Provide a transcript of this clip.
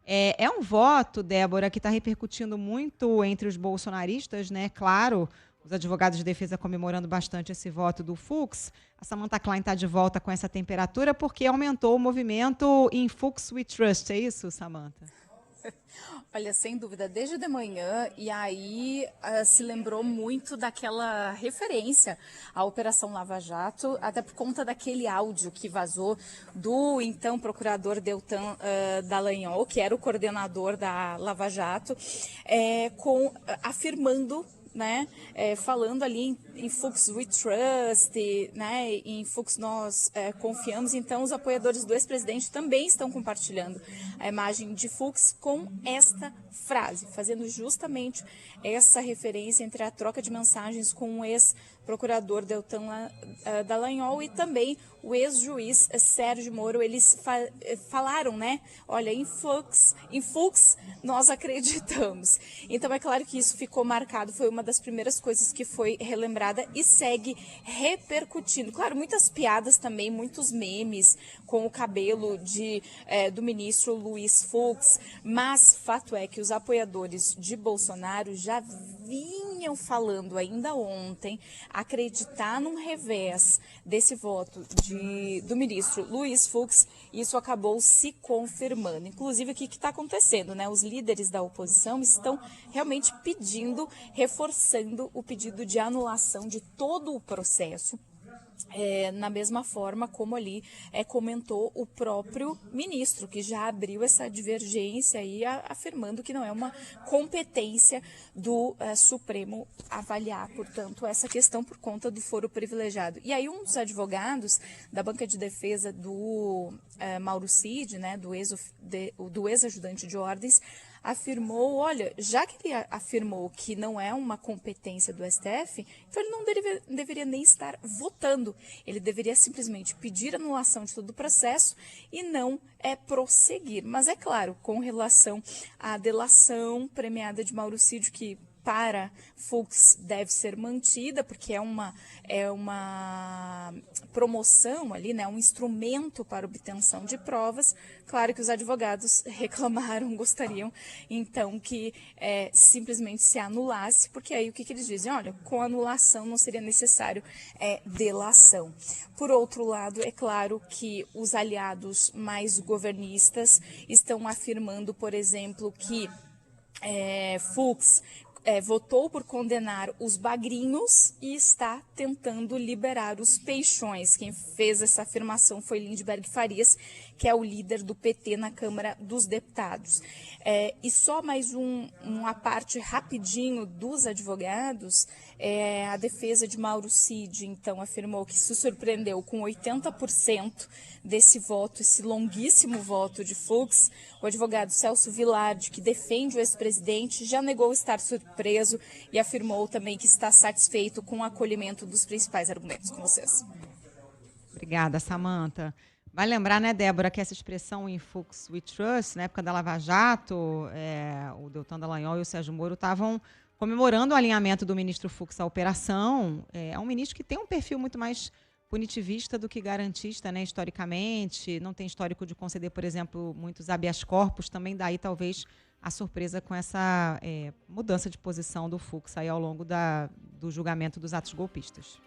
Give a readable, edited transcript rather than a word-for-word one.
É um voto, Débora, que está repercutindo muito entre os bolsonaristas, né? Claro, os advogados de defesa comemorando bastante esse voto do Fux. A Samantha Klein está de volta com essa temperatura porque aumentou o movimento em Fux We Trust. É isso, Samantha? Olha, sem dúvida, desde de manhã, e aí se lembrou muito daquela referência à Operação Lava Jato, até por conta daquele áudio que vazou do então procurador Deltan Dallagnol, que era o coordenador da Lava Jato, afirmando, né, falando ali em Fux We Trust, né, em Fux nós confiamos. Então os apoiadores do ex-presidente também estão compartilhando a imagem de Fux com esta frase, fazendo justamente essa referência entre a troca de mensagens com o ex-procurador Deltan Dallagnol e também o ex-juiz Sérgio Moro. Eles falaram, né, olha, em Fux nós acreditamos. Então é claro que isso ficou marcado, foi uma das primeiras coisas que foi relembrada e segue repercutindo. Claro, muitas piadas também, muitos memes com o cabelo do ministro Luiz Fux, mas fato é que os apoiadores de Bolsonaro já vinham falando ainda ontem acreditar num revés desse voto do ministro Luiz Fux. Isso acabou se confirmando. Inclusive, o que está acontecendo, né? Os líderes da oposição estão realmente pedindo, reforçando o pedido de anulação de todo o processo. Na mesma forma como ali comentou o próprio ministro, que já abriu essa divergência aí, afirmando que não é uma competência do Supremo avaliar, portanto, essa questão por conta do foro privilegiado. E aí um dos advogados da banca de defesa do Mauro Cid, né, do ex-ajudante de ordens, afirmou, olha, já que ele afirmou que não é uma competência do STF, então ele não deveria nem estar votando. Ele deveria simplesmente pedir anulação de todo o processo e não prosseguir. Mas é claro, com relação à delação premiada de Mauro Cid, que para Fux deve ser mantida, porque é uma promoção ali, né, um instrumento para obtenção de provas. Claro que os advogados reclamaram, gostariam então que simplesmente se anulasse, porque aí o que eles dizem? Olha, com anulação não seria necessário delação. Por outro lado, é claro que os aliados mais governistas estão afirmando, por exemplo, que Fux votou por condenar os bagrinhos e está tentando liberar os peixões. Quem fez essa afirmação foi Lindbergh Farias, que é o líder do PT na Câmara dos Deputados. E só mais uma parte rapidinho dos advogados, a defesa de Mauro Cid, então, afirmou que se surpreendeu com 80% desse voto, esse longuíssimo voto de Fux. O advogado Celso Vilardi, que defende o ex-presidente, já negou estar surpreso e afirmou também que está satisfeito com o acolhimento dos principais argumentos. Com vocês. Obrigada, Samantha. Vai lembrar, né, Débora, que essa expressão em Fux We Trust, na época da Lava Jato, o Deltan Dallagnol e o Sérgio Moro estavam comemorando o alinhamento do ministro Fux à operação. É um ministro que tem um perfil muito mais punitivista do que garantista, né, historicamente. Não tem histórico de conceder, por exemplo, muitos habeas corpus. Também daí, talvez, a surpresa com essa mudança de posição do Fux aí ao longo do julgamento dos atos golpistas.